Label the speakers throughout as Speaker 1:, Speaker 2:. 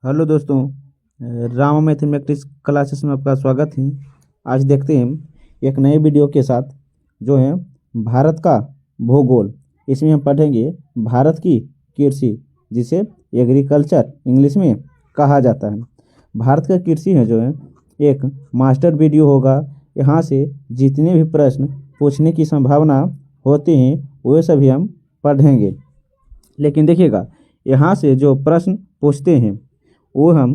Speaker 1: Hello दोस्तों। Rama mathematics classes में आपका स्वागत है। आज देखते हैं एक नए वीडियो के साथ जो है भारत का भूगोल। इसमें हम पढ़ेंगे भारत की कृषि, जिसे एग्रीकल्चर इंग्लिश में कहा जाता है। भारत का कृषि है जो है एक मास्टर वीडियो होगा। यहाँ से जितने भी प्रश्न पूछने की संभावना होती हैं वे सभी हम पढ़ेंगे। लेकिन देखिएगा, यहाँ से जो प्रश्न पूछते हैं वो हम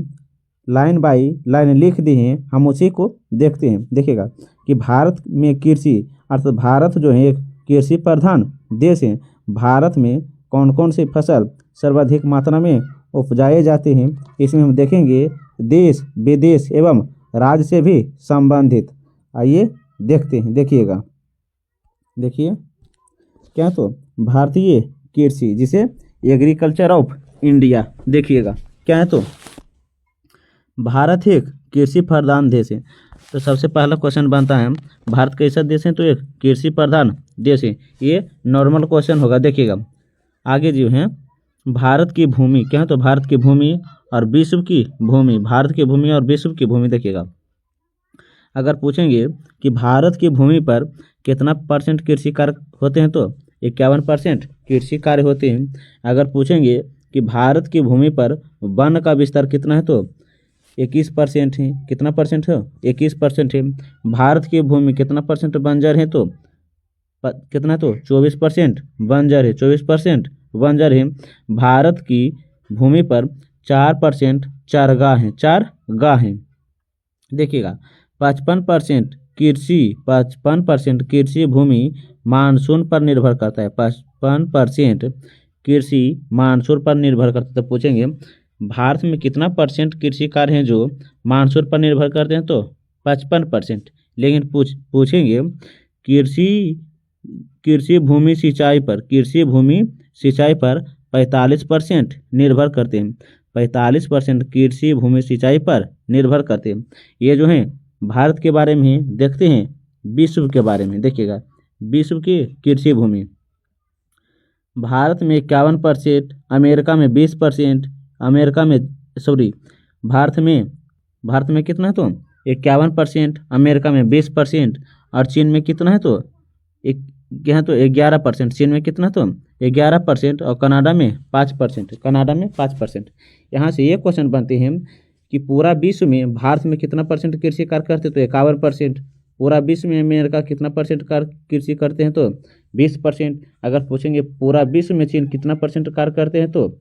Speaker 1: लाइन बाई लाइन लिख दिए हैं, हम उसी को देखते हैं। देखिएगा कि भारत में कृषि अर्थात भारत जो है एक कृषि प्रधान देश है। भारत में कौन कौन सी फसल सर्वाधिक मात्रा में उपजाए जाते हैं, इसमें हम देखेंगे देश विदेश एवं राज्य से भी संबंधित। आइए देखते हैं। देखिएगा, देखिए क्या तो भारतीय कृषि, जिसे एग्रीकल्चर ऑफ इंडिया, देखिएगा क्या है तो भारत एक कृषि प्रधान देश है। तो सबसे पहला क्वेश्चन बनता है भारत कैसा देश है, तो एक कृषि प्रधान देश है। ये नॉर्मल क्वेश्चन होगा। देखिएगा आगे जो है भारत की भूमि क्या है, तो भारत की भूमि और विश्व की भूमि, भारत की भूमि और विश्व की भूमि। देखिएगा अगर पूछेंगे कि भारत की भूमि पर कितना परसेंट कृषि कार्य होते हैं, तो 51% कृषि कार्य होते हैं। अगर पूछेंगे कि भारत की भूमि पर वन का विस्तार कितना है, तो 21% है। कितना परसेंट है? 21% है। भारत की भूमि कितना परसेंट बंजर है, तो कितना, तो 24% बंजर है। 24% बंजर है। भारत की भूमि पर 4% चारगाह हैं, चारगाह हैं। देखिएगा 55% कृषि भूमि मानसून पर निर्भर करता है। 55% कृषि मानसून पर निर्भर करता है। तो पूछेंगे भारत में कितना परसेंट कृषि कार्य हैं जो मानसून पर निर्भर करते हैं, तो 55%। लेकिन पूछेंगे कृषि भूमि सिंचाई पर, कृषि भूमि सिंचाई पर 45% निर्भर करते हैं। 45% कृषि भूमि सिंचाई पर निर्भर करते हैं। ये जो है भारत के बारे में। देखते हैं विश्व के बारे में। देखिएगा विश्व की कृषि भूमि, भारत में 51%, अमेरिका में 20%, भारत में कितना है, तो 51%, अमेरिका में 20%, और चीन में कितना है, तो एक क्या है, तो 11%। चीन में कितना, तो 11%, और कनाडा में 5%। यहाँ से ये क्वेश्चन बनते हैं कि पूरा विश्व में भारत में कितना परसेंट कृषि कार्य करते हैं, तो 51%। पूरा विश्व में अमेरिका कितना परसेंट कार्य कृषि करते हैं, तो 20%। अगर पूछेंगे पूरा विश्व में चीन कितना परसेंट कार्य करते हैं, तो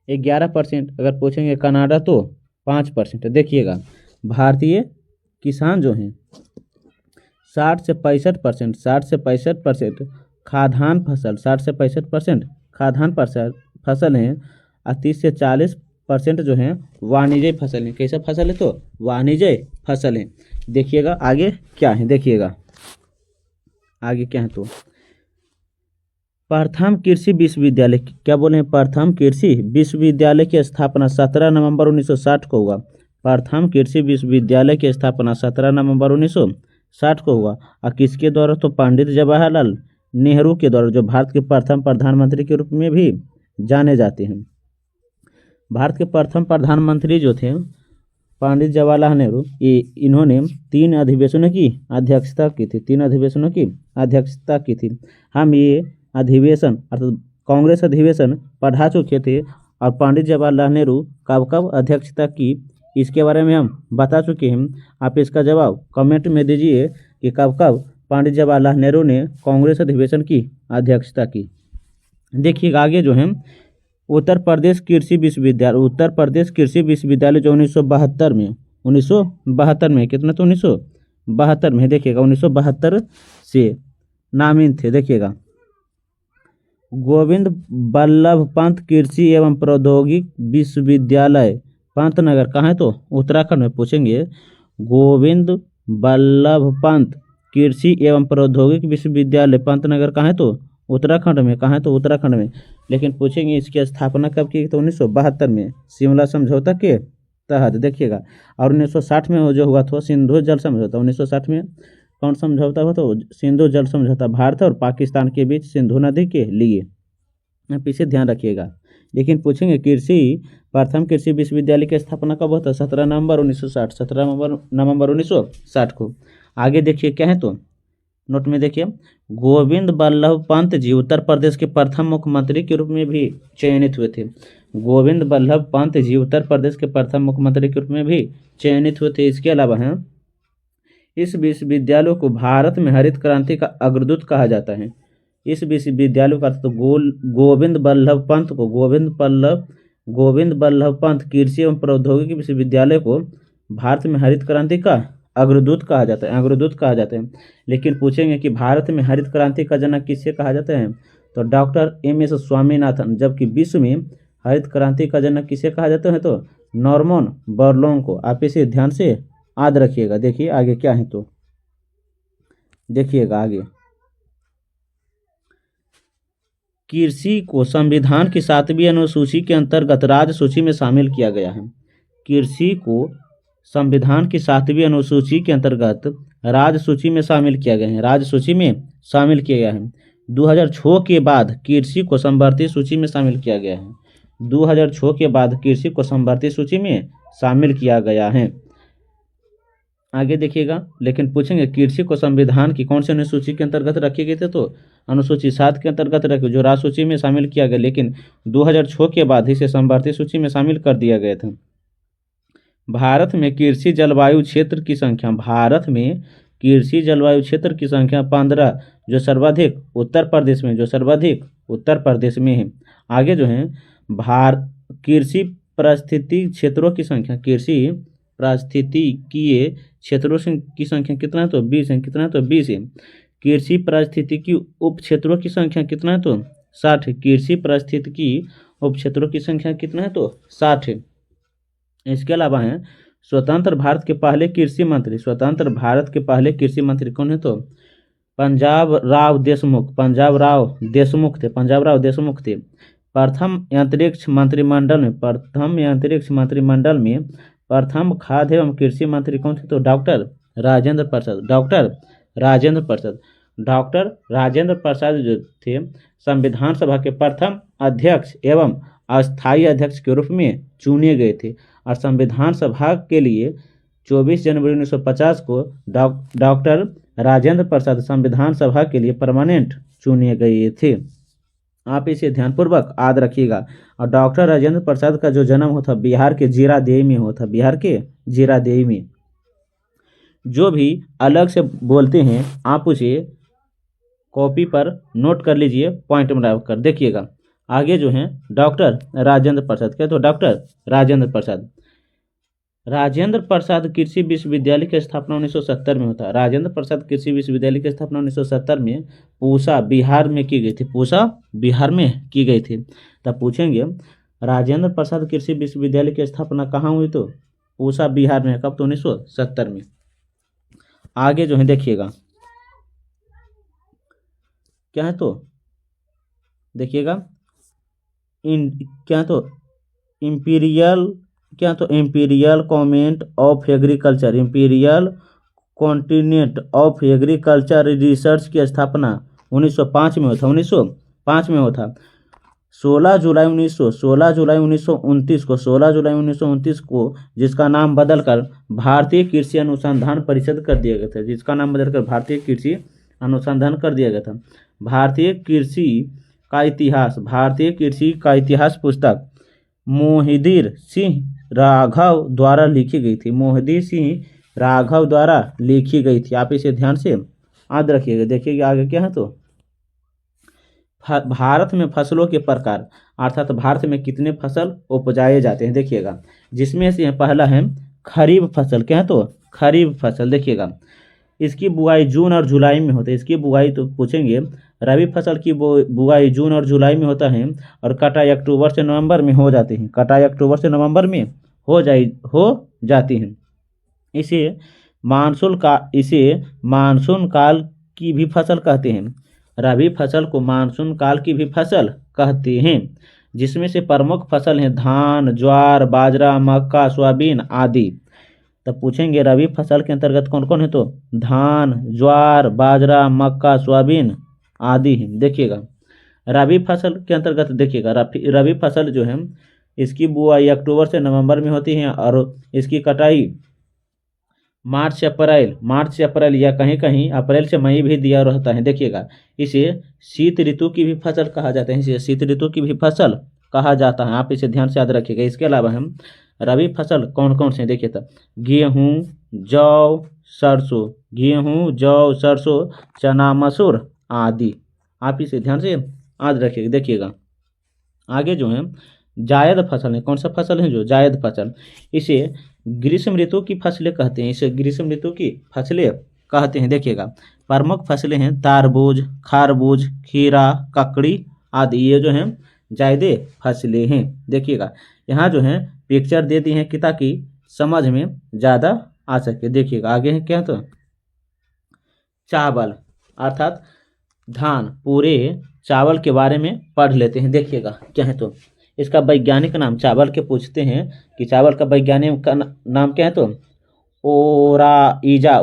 Speaker 1: 11%। अगर पूछेंगे कनाडा, तो 5%। देखिएगा भारतीय किसान जो हैं 60 से 65% खाद्यान्न फसल, 60 से 65% खाद्यान्न फसल हैं, और 30 से 40% जो हैं वाणिज्यिक फसल हैं। कैसा फसल है, तो वाणिज्यिक फसल हैं। देखिएगा आगे क्या है। देखिएगा आगे क्या है, तो प्रथम कृषि विश्वविद्यालय, क्या बोले हैं, प्रथम कृषि विश्वविद्यालय की स्थापना 17 नवंबर 1960 को हुआ। प्रथम कृषि विश्वविद्यालय की स्थापना 17 नवंबर 1960 को हुआ। और किसके द्वारा, तो पंडित जवाहरलाल नेहरू के द्वारा, जो भारत के प्रथम प्रधानमंत्री के रूप में भी जाने जाते हैं। भारत के प्रथम प्रधानमंत्री जो थे पंडित जवाहरलाल नेहरू, ये इन्होंने 3 अधिवेशनों की अध्यक्षता की थी। 3 अधिवेशनों की अध्यक्षता की थी। हम ये अधिवेशन अर्थात कांग्रेस अधिवेशन पढ़ा चुके थे, और पंडित जवाहरलाल नेहरू कब कब अध्यक्षता की, इसके बारे में हम बता चुके हैं। आप इसका जवाब कमेंट में दीजिए कि कब कब पंडित जवाहरलाल नेहरू ने कांग्रेस अधिवेशन की अध्यक्षता की। देखिएगा आगे जो है उत्तर प्रदेश कृषि विश्वविद्यालय जो 1972 में कितना, तो 1972 में। देखिएगा 1972 से नामित थे। देखिएगा गोविंद बल्लभ पंत कृषि एवं प्रौद्योगिक विश्वविद्यालय पंतनगर कहाँ है, तो उत्तराखंड में। पूछेंगे गोविंद बल्लभ पंत कृषि एवं प्रौद्योगिक विश्वविद्यालय पंतनगर कहाँ है, तो उत्तराखंड में। कहाँ है, तो उत्तराखंड में। लेकिन पूछेंगे इसकी स्थापना कब की, तो 1972 में शिमला समझौता के तहत। देखिएगा और 1960 में जो हुआ था सिंधु जल समझौता। 1960 में कौन समझौता हुआ, तो सिंधु जल समझौता, भारत और पाकिस्तान के बीच सिंधु नदी के लिए। आप इसे ध्यान रखिएगा। लेकिन पूछेंगे प्रथम कृषि विश्वविद्यालय की स्थापना कब होता है? 17 नवंबर 1960, 17 नवंबर 1960 को। आगे देखिए क्या है, तो नोट में देखिए, गोविंद बल्लभ पंत जी उत्तर प्रदेश के प्रथम मुख्यमंत्री के रूप में भी चयनित हुए थे। गोविंद बल्लभ पंत जी उत्तर प्रदेश के प्रथम मुख्यमंत्री के रूप में भी चयनित हुए थे। इसके अलावा हैं, इस विश्वविद्यालय को भारत में हरित क्रांति का अग्रदूत कहा जाता है। इस विश्वविद्यालय का तो गोविंद बल्लभ पंत को गोविंद बल्लभ पंत कृषि एवं प्रौद्योगिकी विश्वविद्यालय को भारत में हरित क्रांति का अग्रदूत कहा जाता है। लेकिन पूछेंगे कि भारत में हरित क्रांति का जनक किसे कहा जाता है? तो डॉक्टर एम एस स्वामीनाथन। जबकि विश्व में हरित क्रांति का जनक किसे कहा जाता है? तो नॉर्मन बोरलॉग को। आप इसे ध्यान से याद रखिएगा। देखिए आगे क्या है, तो देखिएगा आगे, कृषि को संविधान की 7वीं अनुसूची के अंतर्गत राज्य सूची में शामिल किया गया है। कृषि को संविधान की 7वीं अनुसूची के अंतर्गत राज्य सूची में शामिल किया गया है। 2006 के बाद कृषि को समवर्ती सूची में शामिल किया गया है। 2006 के बाद कृषि को समवर्ती सूची में शामिल किया गया है। आगे देखिएगा, लेकिन पूछेंगे कृषि को संविधान की कौन सी अनुसूची के अंतर्गत रखे गए थे? तो अनुसूची 7 के अंतर्गत रखे, जो राज्य सूची में शामिल किया गया, लेकिन 2006 के बाद इसे समवर्ती सूची में शामिल कर दिया गया था। भारत में कृषि जलवायु क्षेत्र की संख्या 15, जो सर्वाधिक उत्तर प्रदेश में है। आगे जो है, कृषि पारिस्थितिक क्षेत्रों की संख्या, कृषि पारिस्थितिकीय क्षेत्रों की संख्या कितना है? तो 20 है। कितना है? तो 20 है। कृषि पारिस्थितिकी उप क्षेत्रों की संख्या कितना है? तो 60 है। कृषि पारिस्थितिकी उप क्षेत्रों की संख्या कितना है? तो 60 है। इसके अलावा हैं, स्वतंत्र भारत के पहले कृषि मंत्री कौन है? तो पंजाब राव देशमुख थे। प्रथम अंतरिक्ष मंत्रिमंडल में प्रथम खाद्य एवं कृषि मंत्री कौन थे? तो डॉक्टर राजेंद्र प्रसाद जो थे, संविधान सभा के प्रथम अध्यक्ष एवं अस्थायी अध्यक्ष के रूप में चुने गए थे। और संविधान सभा के लिए 24 जनवरी 1950 को डॉक्टर राजेंद्र प्रसाद संविधान सभा के लिए परमानेंट चुने गए थे। आप इसे ध्यानपूर्वक याद रखिएगा। और डॉक्टर राजेंद्र प्रसाद का जो जन्म होता बिहार के जीरादेई में। जो भी अलग से बोलते हैं आप उसे कॉपी पर नोट कर लीजिए, पॉइंट में कर देखिएगा। आगे जो है, डॉक्टर राजेंद्र प्रसाद, क्या? तो डॉक्टर राजेंद्र प्रसाद कृषि विश्वविद्यालय की स्थापना 1970 में होता है। राजेंद्र प्रसाद कृषि विश्वविद्यालय की स्थापना 1970 में पूसा बिहार में की गई थी। तब पूछेंगे, राजेंद्र प्रसाद कृषि विश्वविद्यालय की स्थापना कहाँ हुई? तो पूसा बिहार में। कब? तो 1970 में। आगे जो है देखिएगा क्या है, तो देखिएगा, imperial continent of agriculture research की स्थापना 1905 में होता। 16 जुलाई 1929 को जिसका नाम बदलकर भारतीय कृषि अनुसंधान परिषद कर दिया गया था। भारतीय कृषि का इतिहास पुस्तक मोहिदीर सिंह राघव द्वारा लिखी गई थी। आप इसे ध्यान से याद रखिएगा। देखिएगा आगे क्या है, तो भारत में फसलों के प्रकार, अर्थात भारत में कितने फसल उपजाए जाते हैं। देखिएगा, जिसमें से पहला है खरीफ फसल। क्या है? तो खरीफ फसल। देखिएगा, इसकी बुआई जून और जुलाई में होती है। इसकी बुआई तो पूछेंगे, रबी फसल की बुआई जून और जुलाई में होता है और कटाई अक्टूबर से नवंबर में हो जाती है। हो जाती है। इसे मानसून काल की भी फसल कहते हैं। रबी फसल को मानसून काल की भी फसल कहते हैं, जिसमें से प्रमुख फसल हैं धान, ज्वार, बाजरा, मक्का, सोयाबीन आदि। तब पूछेंगे रबी फसल के अंतर्गत कौन कौन है? तो धान, ज्वार, बाजरा, मक्का, सोयाबीन आदि हैं। देखिएगा, रबी फसल के अंतर्गत देखिएगा, रबी फसल जो है इसकी बुआई अक्टूबर से नवंबर में होती है और इसकी कटाई मार्च से अप्रैल या कहीं कहीं अप्रैल से मई भी दिया रहता है। देखिएगा, इसे शीत ऋतु की भी फसल कहा जाता है, इसे शीत ऋतु की भी फसल कहा जाता है। आप इसे ध्यान से याद रखिएगा। इसके अलावा हम रबी फसल कौन कौन से देखिए, तो गेहूँ, जौ, सरसों, गेहूँ, जौ, सरसों, चना, मसूर आदि। आप इसे ध्यान से याद रखिएगा। देखिएगा, आगे जो है जायद फसल है। कौन सा फसल है? जो जायद फसल, इसे ग्रीष्म ऋतु की फसलें कहते हैं, इसे ग्रीष्म ऋतु की फसलें कहते हैं। देखिएगा, प्रमुख फसलें हैं तारबूज, खरबूज, खीरा, ककड़ी आदि, ये जो हैं जायदे फसलें हैं। देखिएगा, यहाँ जो है पिक्चर दे दी है कि ताकि समझ में ज़्यादा आ सके। देखिएगा, आगे है क्या, तो चावल अर्थात धान, पूरे चावल के बारे में पढ़ लेते हैं। देखिएगा क्या है, तो इसका वैज्ञानिक नाम चावल के पूछते हैं कि चावल का वैज्ञानिक का नाम क्या है, तो ओराइजा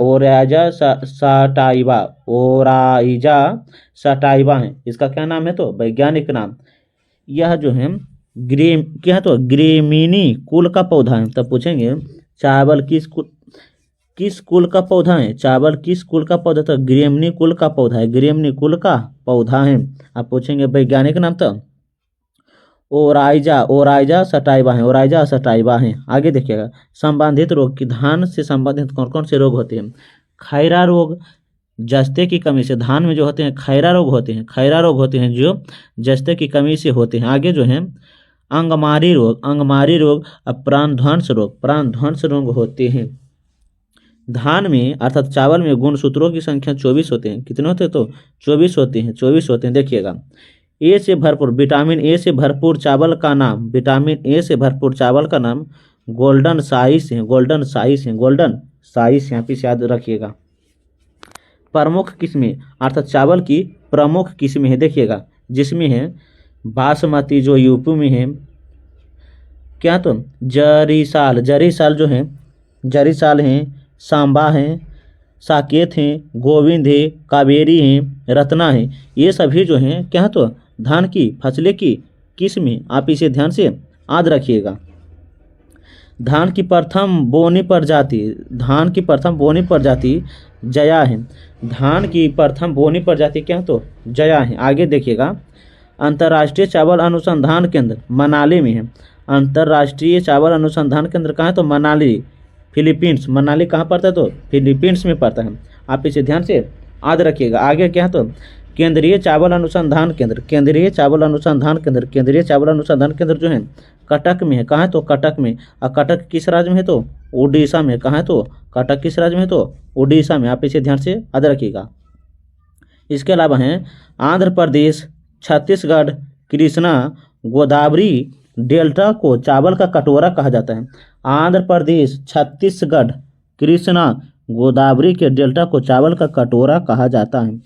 Speaker 1: सटाइवा, ओराइजा सटाइवा है इसका क्या नाम है, तो वैज्ञानिक नाम। यह जो है क्या है, तो ग्रेमीनी कुल का पौधा है। तब पूछेंगे चावल किस कुल का पौधा है, चावल किस कुल का पौधा, तो ग्रेमनी कुल का पौधा है, ग्रेमनी कुल का पौधा है। आप पूछेंगे वैज्ञानिक नाम, तो ओराइजा सटाइवा है, ओराइजा सटाइवा है। आगे देखिएगा, संबंधित रोग की धान से संबंधित कौन कौन से रोग होते हैं? खैरा रोग, जस्ते की कमी से धान में जो होते हैं खैरा रोग होते हैं, खैरा रोग होते हैं जो जस्ते की कमी से होते हैं। आगे जो है अंगमारी रोग, प्राणध्वंस रोग होते हैं। धान में अर्थात चावल में गुणसूत्रों की संख्या 24 होते हैं। कितने होते हैं, तो 24 होते हैं, 24 होते हैं। देखिएगा, ए से भरपूर, विटामिन ए से भरपूर चावल का नाम, विटामिन ए से भरपूर चावल का नाम गोल्डन साइस है, गोल्डन साइस है, गोल्डन साइस, यहाँ पे याद रखिएगा। प्रमुख किस्में अर्थात चावल की प्रमुख किस्में है। देखिएगा, जिसमें है बासमती जो यूपी में है, क्या, तो जरीसाल जो है, जरीसाल हैं, सांबा हैं, साकेत हैं, गोविंद है, कावेरी हैं, रत्ना है। ये सभी जो हैं क्या, तो धान की फसलें की किस्में। आप इसे ध्यान से याद रखिएगा। धान की प्रथम बोनी प्रजाति जया है, धान की प्रथम बोनी प्रजाति क्या, तो जया है। आगे देखिएगा, अंतर्राष्ट्रीय चावल अनुसंधान केंद्र मनाली में है, अंतर्राष्ट्रीय चावल अनुसंधान केंद्र कहाँ है, तो मनाली, फिलीपींस। मनाली कहाँ पड़ता है, तो फिलीपींस में पड़ता है। आप इसे ध्यान से याद रखिएगा। आगे क्या है, तो केंद्रीय चावल अनुसंधान केंद्र जो है कटक में है। कहाँ है, तो कटक में। और कटक किस राज्य में है, तो उड़ीसा में। कहाँ है, तो कटक किस राज्य में है, तो उड़ीसा में। आप इसे ध्यान से याद रखिएगा। इसके अलावा हैं आंध्र प्रदेश, छत्तीसगढ़, कृष्णा गोदावरी डेल्टा को चावल का कटोरा कहा जाता है। आंध्र प्रदेश, छत्तीसगढ़, कृष्णा गोदावरी के डेल्टा को चावल का कटोरा कहा जाता है।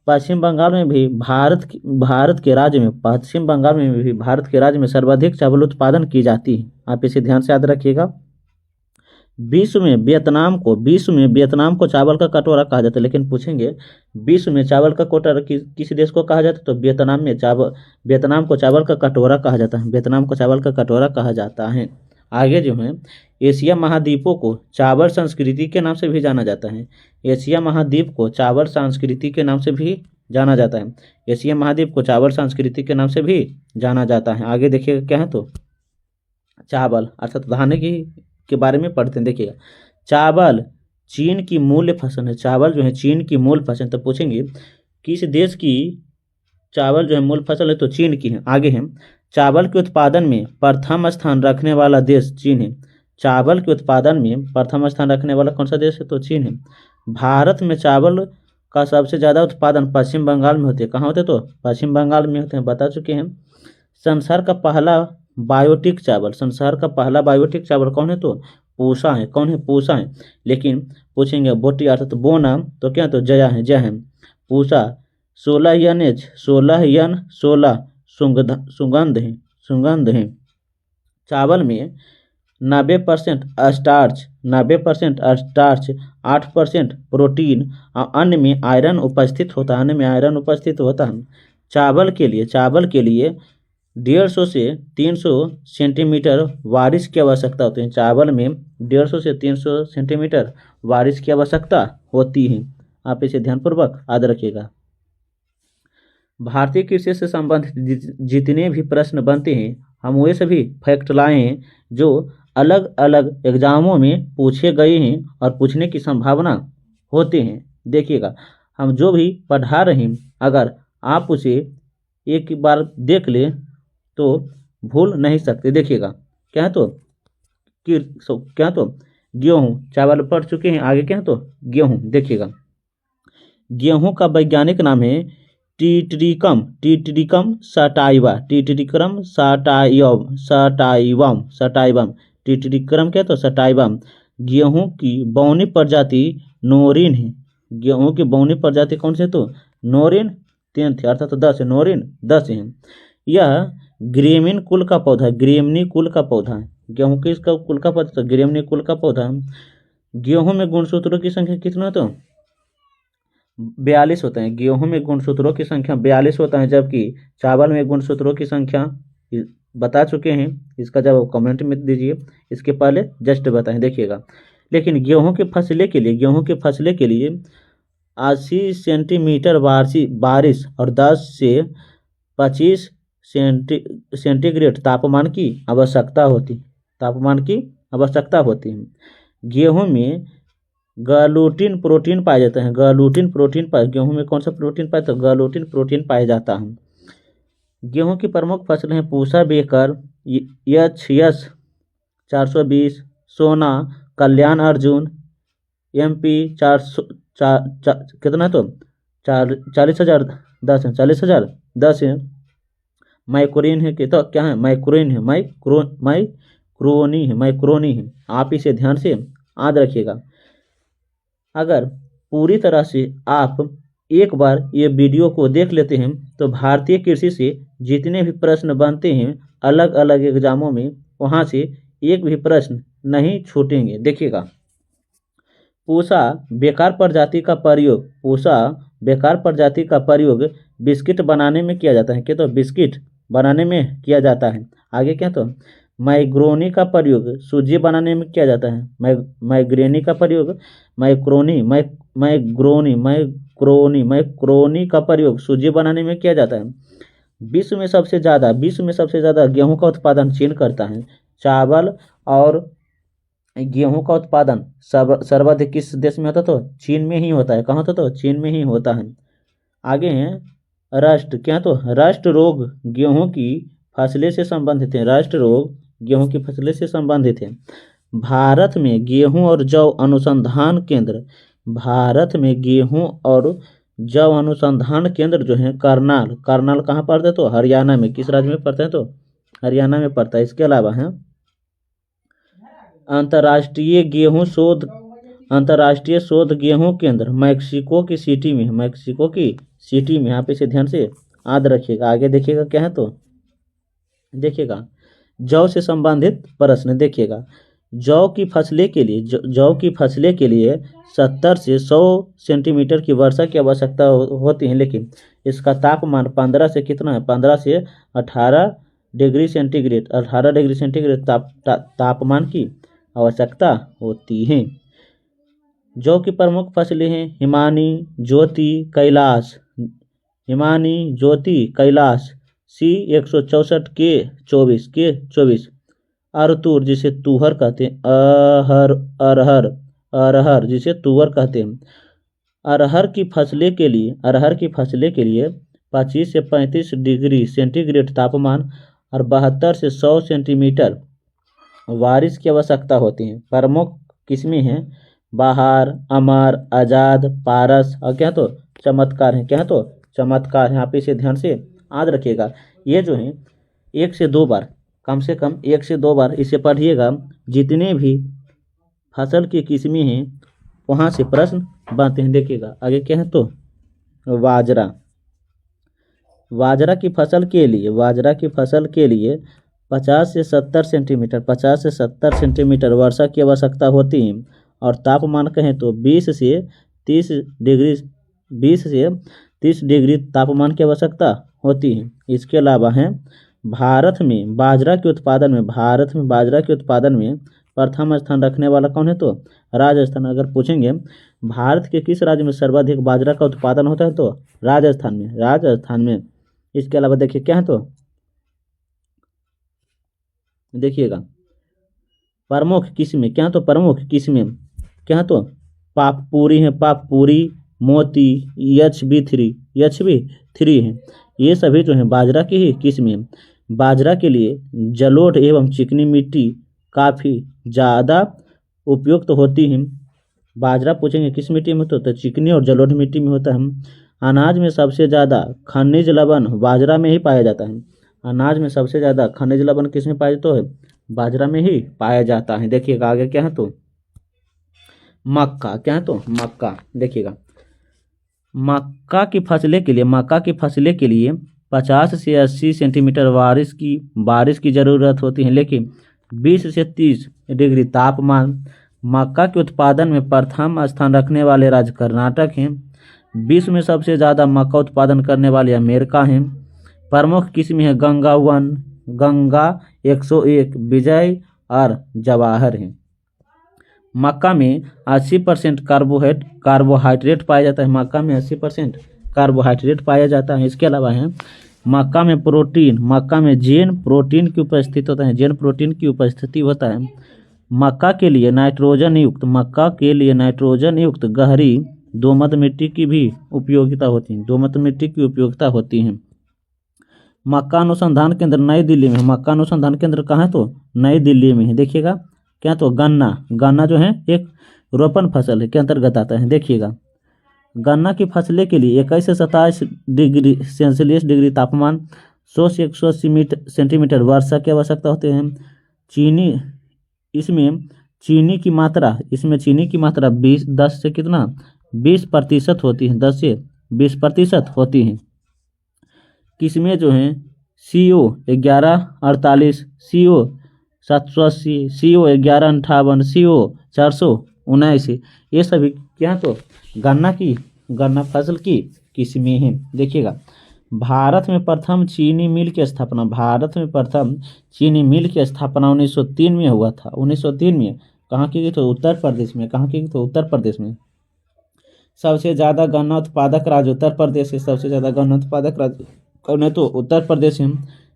Speaker 1: पश्चिम बंगाल में भी भारत के राज्य में सर्वाधिक चावल उत्पादन की जाती है। आप इसे ध्यान से याद रखिएगा। विश्व में वियतनाम को चावल का कटोरा कहा जाता है। लेकिन पूछेंगे विश्व में चावल का कटोरा किस देश को कहा जाता है, तो वियतनाम को चावल का कटोरा कहा जाता है, वियतनाम को चावल का कटोरा कहा जाता है। आगे जो है एशिया महाद्वीपों को चावल संस्कृति के नाम से भी जाना जाता है, एशिया महाद्वीप को चावल संस्कृति के नाम से भी जाना जाता है, एशिया महाद्वीप को चावल संस्कृति के नाम से भी जाना जाता है। आगे देखिएगा क्या है, तो चावल अर्थात धान के बारे में पढ़ते हैं। देखिएगा, चावल चीन की मूल फसल है, चावल जो है चीन की मूल फसल। तो पूछेंगे किस देश की चावल जो है मूल फसल है, तो चीन की है। आगे है चावल के उत्पादन में प्रथम स्थान रखने वाला देश चीन है, चावल के उत्पादन में प्रथम स्थान रखने वाला कौन सा देश है, तो चीन है। भारत में चावल का सबसे ज़्यादा उत्पादन पश्चिम बंगाल में होते हैं। कहाँ होते हैं, तो पश्चिम बंगाल में होते हैं, बता चुके हैं। संसार का पहला बायोटिक चावल कौन है, तो पूसा है। कौन है, पूसा है। लेकिन पूछेंगे बोटी अर्थात बोना, तो क्या, तो जया है। पूसा 16 सुगंध है। चावल में 90% स्टार्च, 8% प्रोटीन और अन्य में आयरन उपस्थित होता है, चावल के लिए 150 से 300 सेंटीमीटर बारिश की आवश्यकता होती है। चावल में 150 से 300 सेंटीमीटर बारिश की आवश्यकता होती है। आप इसे ध्यानपूर्वक याद रखिएगा। भारतीय कृषि से संबंधित जितने भी प्रश्न बनते हैं हम वे सभी फैक्ट लाए हैं जो अलग अलग एग्जामों में पूछे गए हैं और पूछने की संभावना होते हैं। देखिएगा, हम जो भी पढ़ा रहे हैं अगर आप उसे एक बार देख ले तो भूल नहीं सकते। देखिएगा, क्या है तो क्या तो गेहूँ, चावल पढ़ चुके हैं। आगे क्या है तो गेहूँ। देखिएगा, गेहूँ का वैज्ञानिक नाम है टिट्रिकम सटाइवा। टिट्रिकम सटाइवम। टिट्रिकम क्या तो सटाइवम। गेहूँ की बौनी प्रजाति नोरिन है। गेहूँ की बौनी प्रजाति कौन से तो नोरिन 10 थे, अर्थात 10 है। नोरिन 10 है। यह ग्रेमिन कुल का पौधा है। ग्रेमनी कुल का पौधा है। गेहूँ के इसका कुल का पौधा ग्रेमनी कुल का पौधा है। गेहूँ में गुणसूत्रों की संख्या कितना है तो 42 होता है। गेहूं में गुणसूत्रों की संख्या 42 होता है, जबकि चावल में गुणसूत्रों की संख्या बता चुके हैं। इसका जवाब कमेंट में दीजिए, इसके पहले जस्ट बताएं। देखिएगा, लेकिन गेहूं के फसले के लिए 80 सेंटीमीटर बारिश और 10 से 25 सेंटीग्रेड तापमान की आवश्यकता होती है। गेहूं में ग्लूटिन प्रोटीन पाया जाता है। गेहूं में कौन सा प्रोटीन पाया जाता है? ग्लूटिन प्रोटीन पाया जाता है। गेहूं की प्रमुख फसलें हैं पूसा बेकर, यस 420, सोना, कल्याण अर्जुन, MP 400 कितना तो 40,010 है। माइक्रोन है कि तो क्या है? माइक्रोनी है। आप इसे ध्यान से याद रखिएगा। अगर पूरी तरह से आप एक बार ये वीडियो को देख लेते हैं तो भारतीय कृषि से जितने भी प्रश्न बनते हैं अलग अलग एग्जामों में, वहाँ से एक भी प्रश्न नहीं छूटेंगे। देखिएगा, पूसा बेकार प्रजाति का प्रयोग बिस्किट बनाने में किया जाता है। क्या तो बिस्किट बनाने में किया जाता है। आगे क्या तो माइग्रोनी का प्रयोग सूजी बनाने में किया जाता है। माइग्रेनी का प्रयोग माइक्रोनी का प्रयोग सूजी बनाने में किया जाता है। विश्व में सबसे ज़्यादा गेहूं का उत्पादन चीन करता है। चावल और गेहूं का उत्पादन सर्वाधिक किस देश में होता? तो चीन में ही होता है। कहाँ होता? तो चीन में ही होता है। आगे हैं राष्ट्र रोग गेहूं की फसलें से संबंधित है। राष्ट्र रोग गेहूं की फसलें से संबंधित है। भारत में गेहूं और जौ अनुसंधान केंद्र जो है करनाल कहाँ पड़ता है? तो हरियाणा में। किस राज्य में पड़ता है? तो हरियाणा में पड़ता है। इसके अलावा है अंतर्राष्ट्रीय शोध गेहूं केंद्र मैक्सिको की सिटी में। यहाँ पे इसे ध्यान से याद रखिएगा। आगे देखिएगा, क्या है तो देखिएगा, जौ से संबंधित प्रश्न। देखिएगा, जौ की फसलें के लिए 70 से 100 सेंटीमीटर की वर्षा की आवश्यकता होती है, लेकिन इसका तापमान 15 से कितना है? 15 से 18 डिग्री सेंटीग्रेड तापमान की आवश्यकता होती है। जौ की प्रमुख फसलें हैं हिमानी, ज्योति, कैलाश C 164 के 24 अरतूर जिसे तुहर कहते हैं। अरहर जिसे तुअर कहते हैं। अरहर की फसलें के लिए 25 से 35 डिग्री सेंटीग्रेड तापमान और 72 से 100 सेंटीमीटर बारिश की आवश्यकता होती है। प्रमुख किस्में हैं बहार, अमर, आजाद, पारस और क्या तो चमत्कार है। क्या तो चमत्कार है। आप इसे ध्यान से याद रखिएगा। ये जो है 1 से 2 बार, कम से कम 1 से 2 बार इसे पढ़िएगा। जितने भी फसल की किस्में हैं वहाँ से प्रश्न बनते हैं। देखिएगा, आगे क्या है तो बाजरा की फसल के लिए 50 से 70 सेंटीमीटर वर्षा की आवश्यकता होती है और तापमान कहें तो 20 से 30 डिग्री तापमान की आवश्यकता होती है। इसके अलावा है भारत में बाजरा के उत्पादन में प्रथम स्थान रखने वाला कौन है? तो राजस्थान। अगर पूछेंगे भारत के किस राज्य में सर्वाधिक बाजरा का उत्पादन होता है? तो राजस्थान में। इसके अलावा देखिए क्या है, तो देखिएगा प्रमुख किस्में क्या? तो प्रमुख किस्में क्या? तो पापपूरी, मोती, HB3 है। ये सभी जो है बाजरा की ही किस्में हैं। बाजरा के लिए जलोढ़ एवं चिकनी मिट्टी काफ़ी ज़्यादा उपयुक्त होती है। बाजरा पूछेंगे किस मिट्टी में होता है? चिकनी और जलोढ़ मिट्टी में होता है। अनाज में सबसे ज़्यादा खनिज लवण बाजरा में ही पाया जाता है। अनाज में सबसे ज़्यादा खनिज लवण किस में पाया जाता है? बाजरा में ही पाया जाता है। देखिएगा आगे क्या है, तो मक्का क्या है? तो मक्का देखिएगा मक्का की फसलें के लिए 50 से 80 सेंटीमीटर बारिश की ज़रूरत होती है, लेकिन 20 से 30 डिग्री तापमान। मक्का के उत्पादन में प्रथम स्थान रखने वाले राज्य कर्नाटक हैं। विश्व में सबसे ज़्यादा मक्का उत्पादन करने वाले अमेरिका हैं। प्रमुख किस्में हैं गंगा 101, विजय और जवाहर हैं। मक्का में 80% कार्बोहाइड्रेट पाया जाता है। मक्का में 80% कार्बोहाइड्रेट पाया जाता है। इसके अलावा है मक्का में जेन प्रोटीन की उपस्थिति होता है। मक्का के लिए नाइट्रोजन युक्त गहरी दोमट मिट्टी की भी उपयोगिता होती है। मक्का अनुसंधान केंद्र नई दिल्ली में। मक्का अनुसंधान केंद्र कहाँ है? तो नई दिल्ली में है। देखिएगा क्या? तो गन्ना जो है एक रोपण फसल है के अंतर्गत आता है। देखिएगा गन्ना की फसलें के लिए 21 से 27 डिग्री सेल्सियस तापमान, 100 से 180 सेंटीमीटर वर्षा की आवश्यकता होती है। इसमें चीनी की मात्रा 10 से कितना 20% होती है। 10 से 20% होती है। किस्में जो हैं CO 1148, CO 780, CO 1158, CO 479, ये सभी क्या? तो गन्ना फसल की किस्में हैं। देखिएगा भारत में प्रथम चीनी मिल की स्थापना 1903 में हुआ था। 1903 में कहाँ की गई? तो उत्तर प्रदेश में। कहाँ की गई? तो उत्तर प्रदेश में। सबसे ज़्यादा गन्ना उत्पादक राज्य उत्तर प्रदेश है। सबसे ज़्यादा गन्ना उत्पादक राज्य कौन है? तो उत्तर प्रदेश है।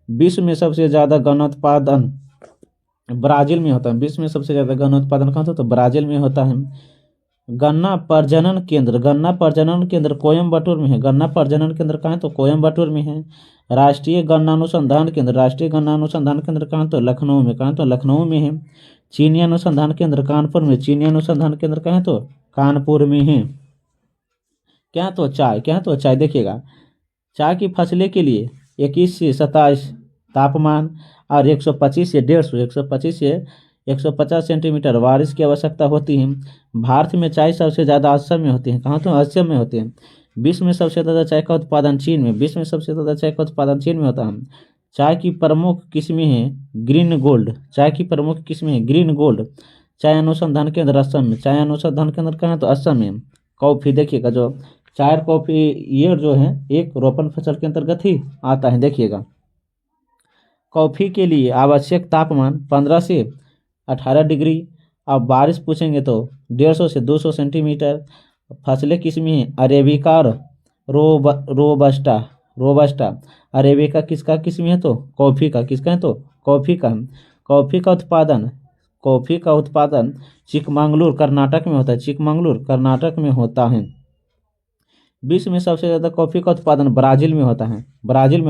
Speaker 1: विश्व में सबसे ज़्यादा गन्ना उत्पादन ब्राज़ील में होता है। विश्व में सबसे ज़्यादा गन्ना उत्पादन कहाँ होता है? तो ब्राज़ील में होता है। गन्ना प्रजनन केंद्र कोयम्बटूर में है। गन्ना प्रजनन केंद्र कहाँ है? तो कोयम्बटूर में है। राष्ट्रीय गन्ना अनुसंधान केंद्र कहाँ? तो लखनऊ में। कहाँ? तो लखनऊ में है। चीनी अनुसंधान केंद्र कानपुर में। चीनी अनुसंधान केंद्र कहाँ है? तो कानपुर में है। क्या? तो चाय देखिएगा चाय की फसलें के लिए 21 से 27 तापमान और 125 से 150 सेंटीमीटर बारिश की आवश्यकता होती है। भारत में चाय सबसे ज़्यादा असम में होती है। कहाँ? तो असम में होती है। विश्व में सबसे ज़्यादा चाय का उत्पादन चीन में होता है। चाय की प्रमुख किस्में हैं ग्रीन गोल्ड। चाय अनुसंधान केंद्र असम में। कहाँ है? तो असम में। कॉफ़ी देखिएगा जो चाय और कॉफ़ी ये जो है एक रोपण फसल के अंतर्गत ही आता है। देखिएगा कॉफ़ी के लिए आवश्यक तापमान 15 से 18 डिग्री। अब बारिश पूछेंगे तो 150 से 200 सेंटीमीटर। फसलें किस्में हैं अरेबिका और रोबस्टा। अरेबिका किसका किस्म है? तो कॉफ़ी का। किसका है? तो कॉफ़ी का। कॉफ़ी का उत्पादन चिकमंगलूर कर्नाटक में होता है। विश्व में सबसे ज़्यादा कॉफ़ी का उत्पादन ब्राज़ील में होता है। ब्राज़ील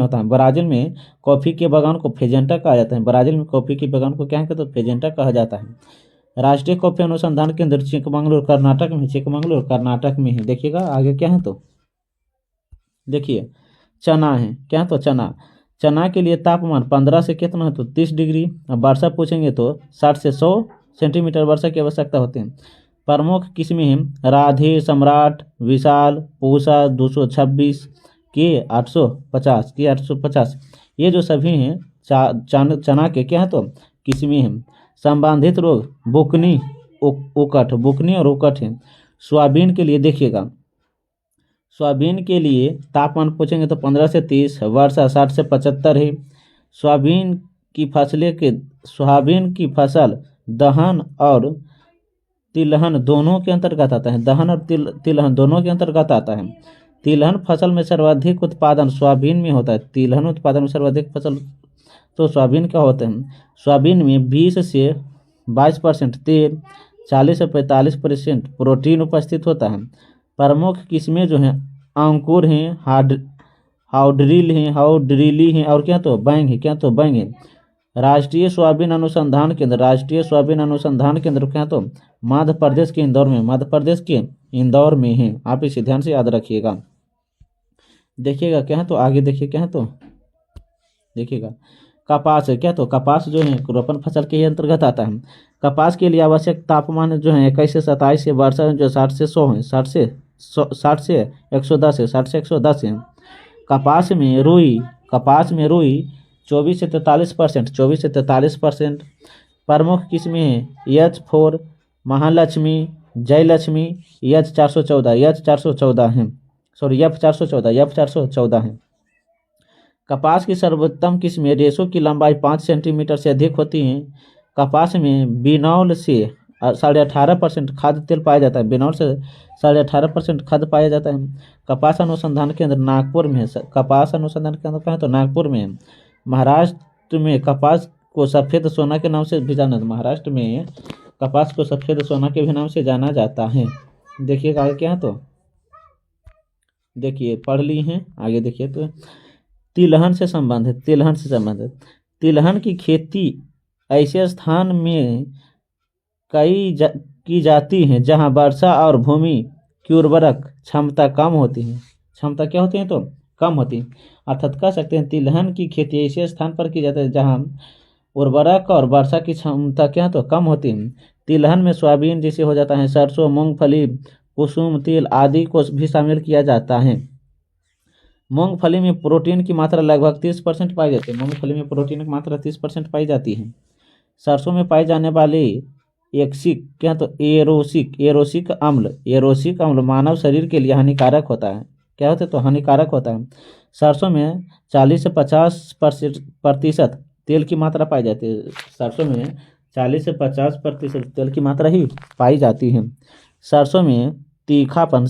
Speaker 1: में कॉफ़ी के बागान को फेजेंटा कहा जाता है। ब्राज़ील में कॉफ़ी के बागान को क्या है? तो फेजेंटा कहा जाता है। राष्ट्रीय कॉफ़ी अनुसंधान केंद्र चिकमंगलूर कर्नाटक में है। देखिएगा आगे क्या है? तो देखिए चना है। क्या है? तो चना के लिए तापमान 15 से कितना है? तो 30 डिग्री। अब वर्षा पूछेंगे तो 60 से 100 सेंटीमीटर वर्षा की आवश्यकता होती है। प्रमुख किस्में हैं राधे, सम्राट, विशाल, पूसा 226 के 850 ये जो सभी हैं चना के क्या है? तो किस्में हैं। संबंधित रोग बुकनी और उकट है। सोयाबीन के लिए देखिएगा सोयाबीन के लिए तापमान पूछेंगे तो 15 से 30, वर्षा 60 से 75 है। सोयाबीन की सोयाबीन की फसल दहन और तिलहन दोनों के अंतर्गत आता है। दहन और तिलहन दोनों के अंतर्गत आता है। तिलहन फसल में सर्वाधिक उत्पादन सोयाबीन में होता है। तिलहन उत्पादन में सर्वाधिक फसल तो सोयाबीन का होता है। सोयाबीन में 20 से 22% तेल, 40 से 45% प्रोटीन उपस्थित होता है। प्रमुख किस्में जो हैं अंकुर हैं, हाउड्रिली हैं और बैंग है। राष्ट्रीय सोयाबीन अनुसंधान केंद्र क्या तो मध्य प्रदेश के इंदौर में है। आप इसे ध्यान से याद रखिएगा। देखिएगा क्या है तो आगे देखिए क्या है तो देखिएगा कपास है। क्या तो कपास जो है रोपण फसल के ही अंतर्गत आता है। कपास के लिए आवश्यक तापमान जो है 21 से 27 है। वर्षा जो 60 से 100 है, 60 से 110 है। कपास में रुई 24 से 43%। प्रमुख किस्में हैं H4, महालक्ष्मी, जयलक्ष्मी, F414 है। कपास की सर्वोत्तम किस्में रेशों की लंबाई 5 सेंटीमीटर से अधिक होती हैं। कपास में बिनौल से 18.5% खाद्य तेल पाया जाता है। बिनौल से 18.5% खाद्य पाया जाता है। कपास अनुसंधान केंद्र नागपुर में है। कपास अनुसंधान केंद्र कहाँ है तो नागपुर में है। महाराष्ट्र में कपास को सफ़ेद सोना के नाम से भी जाना महाराष्ट्र में कपास को सफ़ेद सोना के भी नाम से जाना जाता है। देखिए आगे क्या है तो देखिए पढ़ ली हैं। आगे देखिए तो तिलहन से संबंधित तिलहन की खेती ऐसे स्थान में की जाती है जहां वर्षा और भूमि की उर्वरक क्षमता कम होती है। क्षमता क्या होती है तो कम होती है। अर्थात कह सकते हैं तिलहन की खेती ऐसे स्थान पर की जाती है जहां उर्वरक और वर्षा की क्षमता क्या तो कम होती है। तिलहन में सोयाबीन जैसे हो जाता है, सरसों, मूंगफली, कुसुम तेल आदि को भी शामिल किया जाता है। मूंगफली में प्रोटीन की मात्रा लगभग 30% पाई जाती है। मूंगफली में प्रोटीन की मात्रा 30% पाई जाती है। सरसों में पाई जाने वाली एरोसिक अम्ल मानव शरीर के लिए हानिकारक होता है। क्या होता है तो हानिकारक होता है। सरसों में 40 से 50% तेल की मात्रा पाई जाती है। सरसों में 40 से 50% तेल की मात्रा ही पाई जाती है। सरसों में तीखापन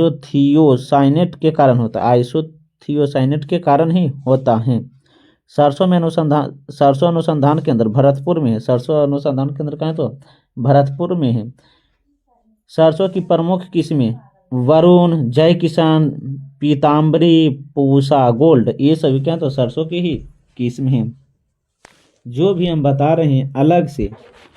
Speaker 1: आइसोथियोसाइनेट के कारण होता है। आइसोथियोसाइनेट के कारण ही होता है। सरसों अनुसंधान केंद्र भरतपुर में है। सरसों अनुसंधान केंद्र कहाँ है तो भरतपुर में है। सरसों की प्रमुख किस्में वरुण, जय किसान, पीताम्बरी, पूसा गोल्ड, ये सभी क्या तो सरसों की ही किस्म हैं। जो भी हम बता रहे हैं अलग से,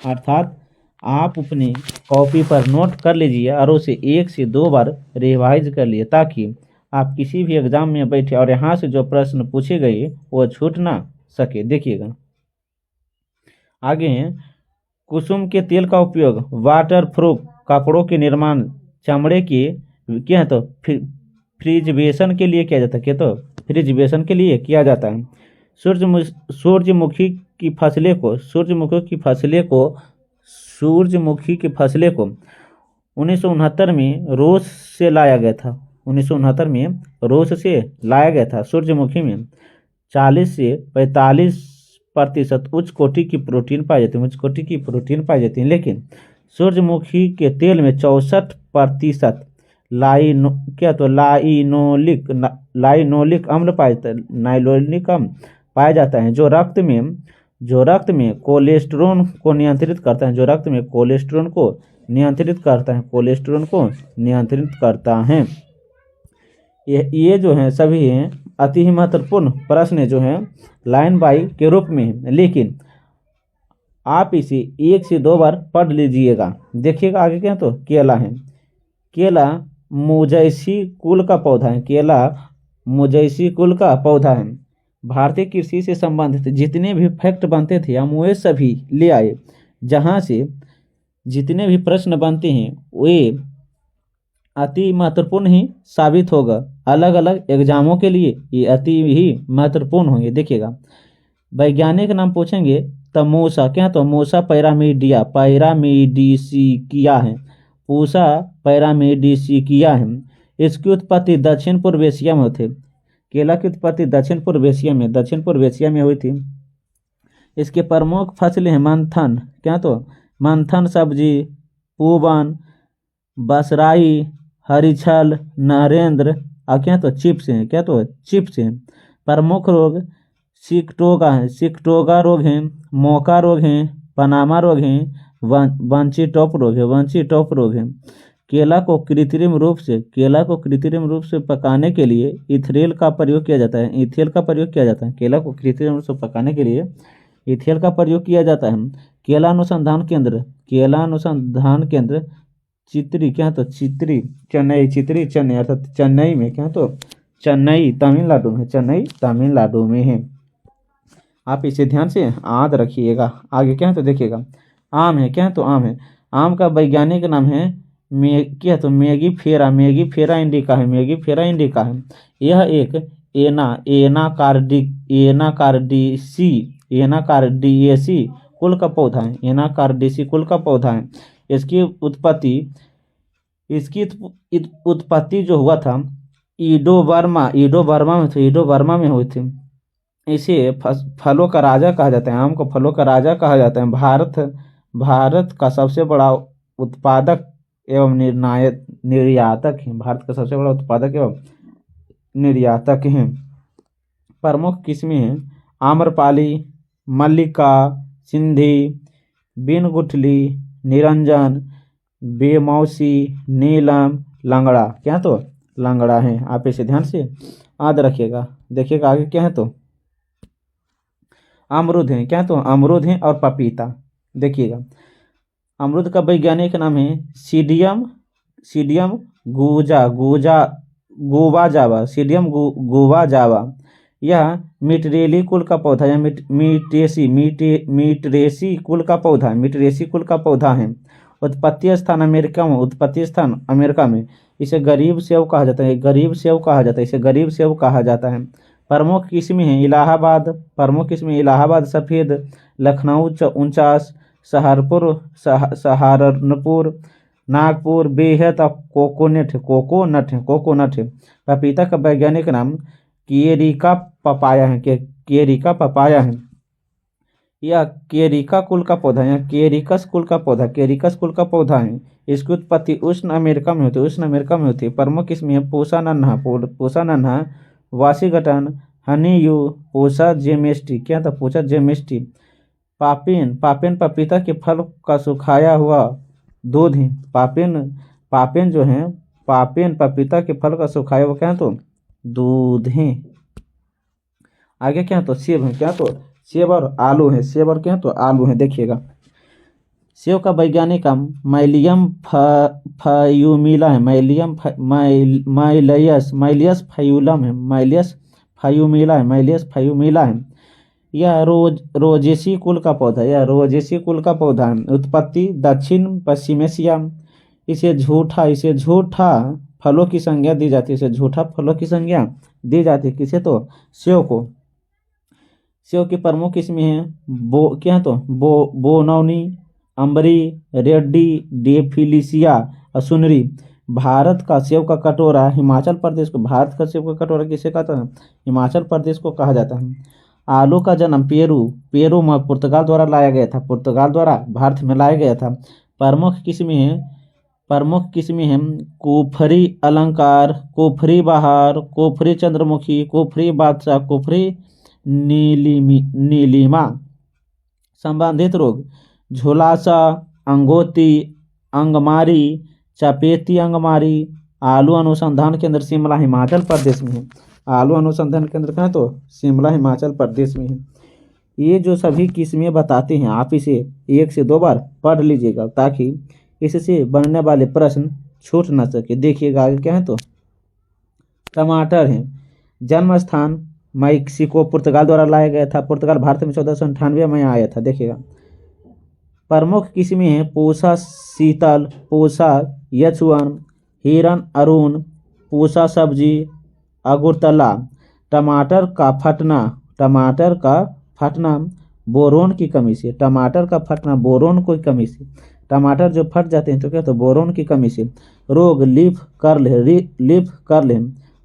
Speaker 1: अर्थात आप अपने कॉपी पर नोट कर लीजिए और उसे 1 से 2 बार रिवाइज कर लिए, ताकि आप किसी भी एग्जाम में बैठे और यहाँ से जो प्रश्न पूछे गए वो छूट ना सके। देखिएगा आगे हैं कुसुम के तेल का उपयोग वाटर प्रूफ कपड़ों के निर्माण, चमड़े के क्या तो फ्रिजवेशन के लिए किया जाता है। क्या तो फ्रिजवेशन के लिए किया जाता है। सूरजमुखी की फसलें को 1969 में रूस से लाया गया था। 1969 में रूस से लाया गया था। सूरजमुखी में 40 से 45% उच्च कोटि की प्रोटीन पाई जाती है। लेकिन सूरजमुखी के तेल में 64% लाइनोलिक अम्ल पाया जाता है, जो रक्त में कोलेस्ट्रॉल को नियंत्रित करता है। ये जो है सभी हैं अति ही महत्वपूर्ण प्रश्न जो हैं लाइन बाई के रूप में है, लेकिन आप इसे 1 से 2 बार पढ़ लीजिएगा। देखिएगा आगे क्या तो केला है। केला मोजैसी कुल का पौधा है। भारतीय कृषि से संबंधित जितने भी फैक्ट बनते थे हम वे सभी ले आए। जहाँ से जितने भी प्रश्न बनते हैं वे अति महत्वपूर्ण ही साबित होगा। अलग अलग एग्जामों के लिए ये अति ही महत्वपूर्ण होंगे। देखिएगा वैज्ञानिक नाम पूछेंगे तो मूसा, क्या तो मूसा पैरामीडिया पैरामीडिसिकिया है, पूसा पैरामीडिसिकिया है। इसकी उत्पत्ति दक्षिण पूर्व एशिया में हुई थी। केला की उत्पत्ति दक्षिण पूर्व एशिया में हुई थी। इसके प्रमुख फसलें हैं मंथन, क्या तो मंथन सब्जी, पूवन, बसराई, हरीछल, नरेंद्र और क्या तो चिप्स हैं, क्या तो चिप्स हैं। प्रमुख रोग सिकटोगा रोग है, मोका रोग है, पनामा रोग है, वंची टॉप रोग है। केला को कृत्रिम रूप से पकाने के लिए इथेनॉल का प्रयोग किया जाता है। केला को कृत्रिम रूप से पकाने के लिए इथेनॉल का प्रयोग किया जाता है। केला अनुसंधान केंद्र चित्री, क्या तो चेन्नई अर्थात चेन्नई में, क्या तो चेन्नई तमिलनाडु में है। आप इसे ध्यान से याद रखिएगा। आगे क्या है तो देखिएगा, आम है, क्या है तो आम है। आम का वैज्ञानिक नाम है मेगीफेरा इंडिका है। यह एक एनाकार्डियेसी कुल का पौधा है। इसकी उत्पत्ति जो हुआ था ईडो बर्मा में हुई थी। इसे फलों का राजा कहा जाता है, आम को फलों का राजा कहा जाता है। भारत का सबसे बड़ा उत्पादक एवं निर्यातक है। भारत का सबसे बड़ा उत्पादक एवं निर्यातक हैं। प्रमुख किस्में हैं आम्रपाली, मल्लिका, सिंधी, बिन गुठली, निरंजन, बेमौसी, नीलम, लंगड़ा, क्या तो लंगड़ा है। आप इसे ध्यान से याद रखिएगा। देखिएगा आगे क्या है तो अमरूद है, क्या तो अमरूद है और पपीता। देखिएगा अमरूद का वैज्ञानिक नाम है सीडियम गुवा जावा। यह मिटरेसी कुल का पौधा है। मिटरेसी कुल का पौधा है। उत्पत्ति स्थान अमेरिका में। इसे गरीब सेब कहा जाता है। प्रमुख किस्में हैं इलाहाबाद सफ़ेद, लखनऊ 49, सहारनपुर, नागपुर बेहद और कोकोनट है। पपीता का वैज्ञानिक नाम किएरिका पपाया है। यह केरिका कुल का पौधा है, केरिकस कुल का पौधा है। इसकी उत्पत्ति उष्ण अमेरिका में होती है। प्रमुख किस्में है पूसा नन्हा, वाशिंगटन, हनीयू, पूसा जेमेस्टी, क्या था पूसा जेमेस्टी। पापेन पपीता के फल का सुखाया हुआ दूध है। पापेन जो है पपीता के फल का सुखाया हुआ, क्या तो दूध है। आगे क्या तो सेब है, क्या तो सेब और आलू है। देखिएगा सेब का वैज्ञानिक नाम माइलियम फ्यूमिला है। माइलियस फ्यूमिला है। यह रोजेसी कुल का पौधा है। उत्पत्ति दक्षिण पश्चिम एशिया। इसे झूठा फलों की संज्ञा दी जाती है। किसे तो सेब को। सेब की प्रमुख किस्में हैं बोनौनी, अम्बरी, रेड्डी, डेफिलिसिया और सुनरी। भारत का सेब का कटोरा किसे कहते हैं? हिमाचल प्रदेश को कहा जाता है। आलू का जन्म पेरू में पुर्तगाल द्वारा भारत में लाया गया था। प्रमुख किस्में हैं कुफरी अलंकार, कुफरी बहार, कुफरी चंद्रमुखी, कुफरी बादशाह, कुफरी नीलिमा। संबंधित रोग झुलासा, अंगोती, अंगमारी, चपेती अंगमारी। आलू अनुसंधान केंद्र शिमला हिमाचल प्रदेश में है। कहाँ तो शिमला हिमाचल प्रदेश में है। ये जो सभी किस्में बताते हैं आप इसे 1 से 2 बार पढ़ लीजिएगा ताकि इससे बनने वाले प्रश्न छूट ना सके। देखिएगा आगे क्या है तो टमाटर है। जन्म स्थान मैक्सिको, पुर्तगाल द्वारा लाया गया था। पुर्तगाल भारत में 1498 में आया था। देखिएगा प्रमुख किस्में हैं पूसा शीतल, पूसा यचवन, हिरन अरुण, पूसा सब्जी, अगुरतला। टमाटर का फटना बोरोन की कमी से, टमाटर का फटना बोरोन की कमी से, टमाटर जो फट जाते हैं तो क्या, तो बोरोन की कमी से। रोग लीफ कर्ल है, लीफ कर्ल है।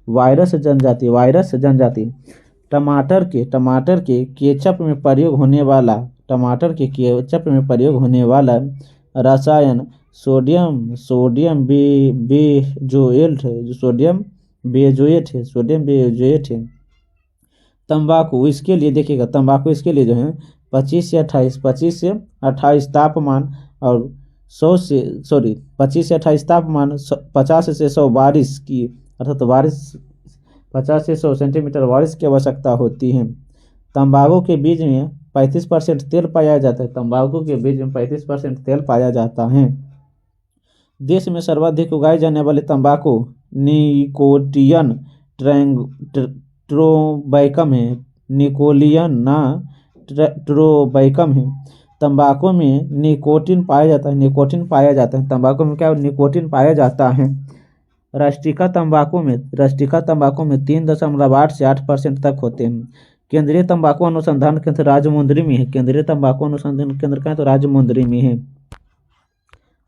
Speaker 1: वायरस जनजाति टमाटर के केचप में प्रयोग होने वाला, टमाटर के केचप में प्रयोग होने वाला रसायन सोडियम बेजोएट है, जो सोडियम बेजोएट है। तंबाकू इसके लिए देखिएगा, तंबाकू इसके लिए जो है 25 से 28 तापमान और 25 से 28 तापमान 50 से 100 बारिश की, अर्थात बारिश 50 से 100 सेंटीमीटर बारिश की आवश्यकता होती है। तंबाकू के बीज में 35% तेल पाया जाता है, तंबाकू के बीज में 35% तेल पाया जाता है। देश में सर्वाधिक उगाए जाने वाले तंबाकू निकोटियन ट्रोबैकम है, ट्रोबैकम है। तंबाकू में निकोटिन पाया जाता है, तंबाकू में क्या, निकोटिन पाया जाता है। राष्ट्रीय तंबाकू में 3.8 से 8% तक होते हैं। केंद्रीय तंबाकू अनुसंधान केंद्र राजमुंदरी में है, केंद्रीय तंबाकू अनुसंधान केंद्र कहाँ, तो राजमुंदरी में है।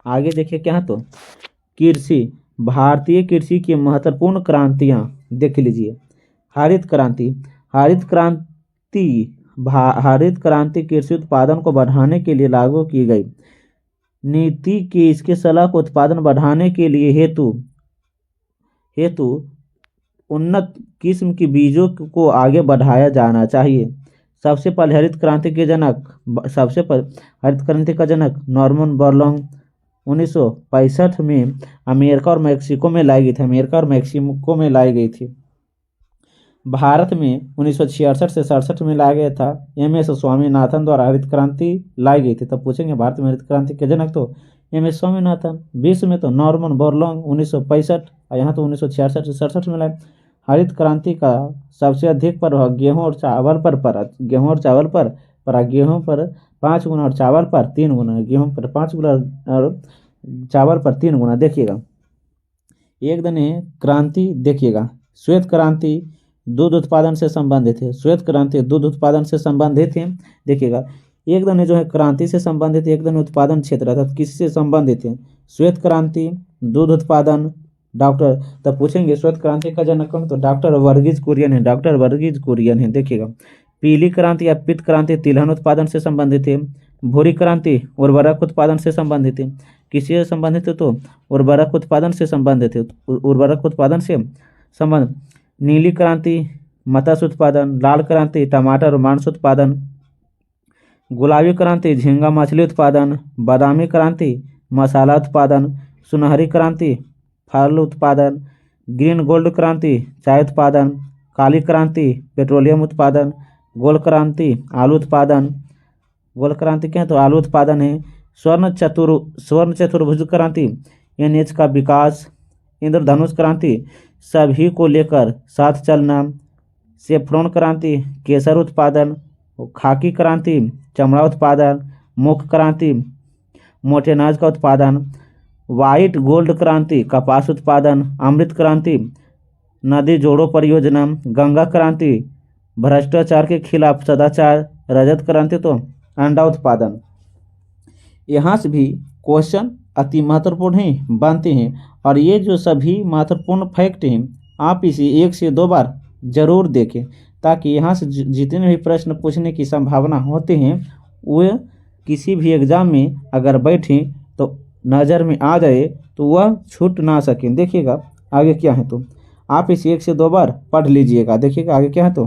Speaker 1: आगे देखिए क्या है, तो कृषि, भारतीय कृषि की महत्वपूर्ण क्रांतियां देख लीजिए। हरित क्रांति कृषि उत्पादन को बढ़ाने के लिए लागू की गई नीति की, इसके सलाह को उत्पादन बढ़ाने के लिए हेतु उन्नत किस्म की बीजों को आगे बढ़ाया जाना चाहिए। सबसे पहले हरित क्रांति का जनक नॉर्मन बोरलॉग 1965 में अमेरिका और मैक्सिको में लाई गई थी। भारत में 1966 से 67 में लाया गया था। MS स्वामीनाथन द्वारा हरित क्रांति लाई गई थी। तब पूछेंगे भारत में हरित क्रांति के जनक, तो MS स्वामीनाथन। विश्व में तो नॉर्मन बोरलॉग 1965, और यहाँ तो 1966 से 67 में लाए। हरित क्रांति का सबसे अधिक प्रभाव गेहूं और चावल पर पड़ा। गेहूं पर 5 गुना और चावल पर 3 गुना, गेहूं पर 5 गुना और चावल पर 3 गुना। देखिएगा एक दिन क्रांति, देखिएगा श्वेत क्रांति दूध उत्पादन से संबंधित है। देखिएगा एक दिन जो है क्रांति से संबंधित, एक दिन उत्पादन क्षेत्र अर्थात किससे संबंधित है, श्वेत क्रांति, दूध उत्पादन। डॉक्टर, तब पूछेंगे श्वेत क्रांति का जनक कौन, तो डॉक्टर वर्गीज कुरियन है। देखिएगा पीली क्रांति या पीत क्रांति तिलहन उत्पादन से संबंधित है। भूरी क्रांति उर्वरक उत्पादन से संबंधित है। किसी से संबंधित है, तो उर्वरक उत्पादन से संबंधित है, नीली क्रांति मत्स्य उत्पादन, लाल क्रांति टमाटर और मांस उत्पादन, गुलाबी क्रांति झींगा मछली उत्पादन, बादामी क्रांति मसाला उत्पादन, सुनहरी क्रांति फल उत्पादन, ग्रीन गोल्ड क्रांति चाय उत्पादन, काली क्रांति पेट्रोलियम उत्पादन, गोल्ड क्रांति आलू उत्पादन। गोल्ड क्रांति क्या है, तो आलू उत्पादन है। स्वर्ण चतुर्भुज क्रांति NH का विकास, इंद्रधनुष क्रांति सभी को लेकर साथ चलना, सेफ्रॉन क्रांति केसर उत्पादन, खाकी क्रांति चमड़ा उत्पादन, मुख क्रांति मोटेनाज का उत्पादन, व्हाइट गोल्ड क्रांति कपास उत्पादन, अमृत क्रांति नदी जोड़ो परियोजना, गंगा क्रांति भ्रष्टाचार के खिलाफ सदाचार, रजत क्रांति तो अंडा उत्पादन। यहाँ से भी क्वेश्चन अति महत्वपूर्ण ही बनते हैं, और ये जो सभी महत्वपूर्ण फैक्ट हैं आप इसे 1 से 2 बार जरूर देखें, ताकि यहाँ से जितने भी प्रश्न पूछने की संभावना होते हैं वो किसी भी एग्जाम में अगर बैठें तो नज़र में आ जाए, तो वह छूट ना सकें। देखिएगा आगे क्या है, तो आप इसे 1 से 2 बार पढ़ लीजिएगा। देखिएगा आगे क्या है, तो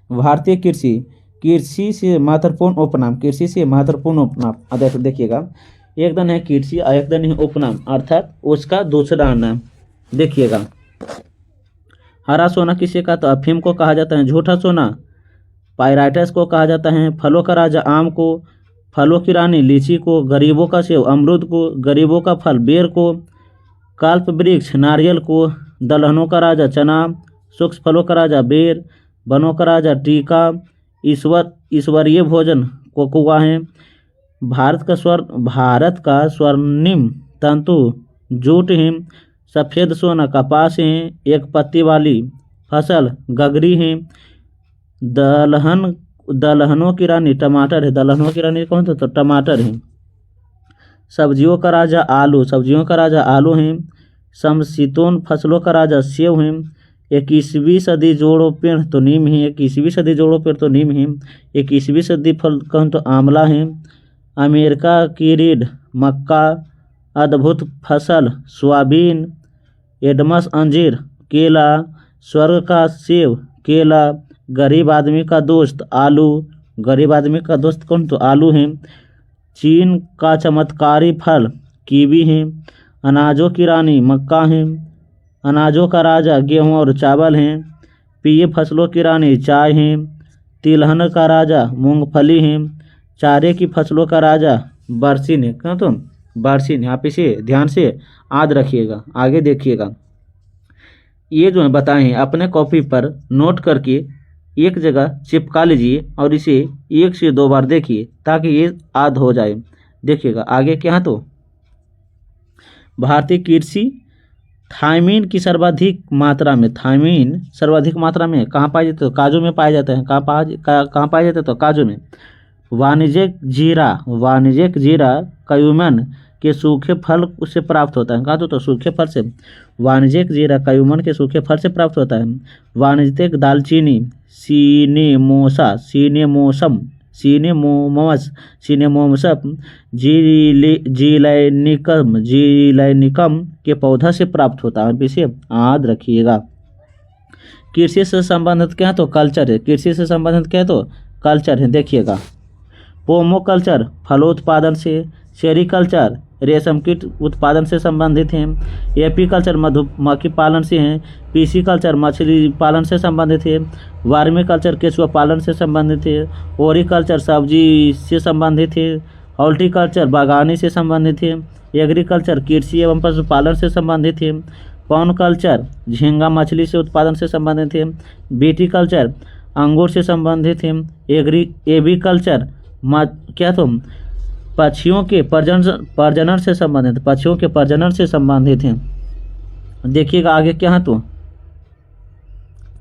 Speaker 1: भारतीय कृषि से महत्वपूर्ण उपनाम, देखिएगा एक दिन है कृषि और एक दिन है उपनाम, अर्थात उसका दूसरा नाम। देखिएगा हरा सोना किसे कहा, तो अफीम को कहा जाता है। झूठा सोना पायराइटस को कहा जाता है। फलों का राजा आम को, फलों की रानी लीची को, गरीबों का सेब अमरूद को, गरीबों का फल बेर को, कल्प वृक्ष नारियल को, दलहनों का राजा चना, सूक्ष्म फलों का राजा बेर, वनों का राजा टीका, ईश्वरीय भोजन कोकोआ है। भारत का स्वर्णिम तंतु जूट है। सफ़ेद सोना कपास है। एक पत्ती वाली फसल गगरी है। दलहन दलहनों की रानी टमाटर है। दलहनों की रानी कौन था? तो टमाटर है। सब्जियों का राजा आलू, सब्जियों का राजा आलू है। समशीतोष्ण फसलों का राजा सेब है। 21वीं सदी जोड़ो पेड़ तो नीम है। 21वीं सदी जोड़ो पेड़ तो नीम है। 21वीं सदी फल कौन? तो आंवला है। अमेरिका की रीढ़ मक्का। अद्भुत फसल सोयाबीन। एडमस अंजीर केला। स्वर्ग का सेब केला। गरीब आदमी का दोस्त आलू। गरीब आदमी का दोस्त कौन? तो आलू है। चीन का चमत्कारी फल कीवी है। अनाजों की रानी मक्का है। अनाजों का राजा गेहूं और चावल है। पेय फसलों की रानी चाय है। तिलहन का राजा मूंगफली है। चारे की फसलों का राजा बरसीन है। क्यों? तो बरसीन। आप इसे ध्यान से याद रखिएगा। आगे देखिएगा, ये जो है बताए हैं अपने कॉपी पर नोट करके एक जगह चिपका लीजिए और इसे 1 से 2 बार देखिए ताकि ये याद हो जाए। देखिएगा आगे क्या है, तो भारतीय कृषि थायमीन की सर्वाधिक मात्रा में, थायमीन सर्वाधिक मात्रा में कहाँ पाया जाता है? तो काजू में पाया जाता है। कहाँ पाया जाता है? तो काजू में। वाणिज्यिक जीरा क्यूमेन के सूखे फल से प्राप्त होता है। कहा तो सूखे फल से। वाणिज्यिक जीरा क्यूमेन के सूखे फल से प्राप्त होता है। वाणिज्यिक दालचीनी सीनेमोमस जीलैनिकम के पौधा से प्राप्त होता है। इसे याद रखिएगा। कृषि से संबंधित क्या है? तो कल्चर है। कृषि से संबंधित क्या है? तो कल्चर है। देखिएगा, पोमोकल्चर फलोत्पादन से, सेरिकल्चर रेशम कीट उत्पादन से संबंधित हैं। एपीकल्चर मधुमक्खी पालन से हैं। पीसीकल्चर मछली पालन से संबंधित है। वार्मिकल्चर केचुआ पालन से संबंधित है। ओरिकल्चर सब्जी से संबंधित है। हॉर्टिकल्चर बागवानी से संबंधित है। एग्रीकल्चर कृषि एवं पशुपालन से संबंधित है। पॉनकल्चर झींगा मछली से उत्पादन से संबंधित है। विटीकल्चर अंगूर से संबंधित है। एविकल्चर क्या तो पक्षियों के प्रजनन से संबंधित, पक्षियों के प्रजनन से संबंधित हैं। देखिएगा आगे क्या है, तो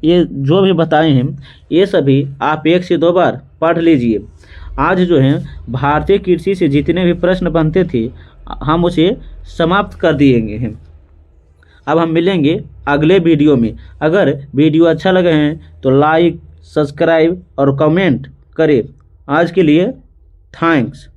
Speaker 1: ये जो भी बताए हैं ये सभी आप 1 से 2 बार पढ़ लीजिए। आज जो है भारतीय कृषि से जितने भी प्रश्न बनते थे हम उसे समाप्त कर दिएंगे हैं। अब हम मिलेंगे अगले वीडियो में। अगर वीडियो अच्छा लगे हैं तो लाइक, सब्सक्राइब और कमेंट करें। आज के लिए थैंक्स।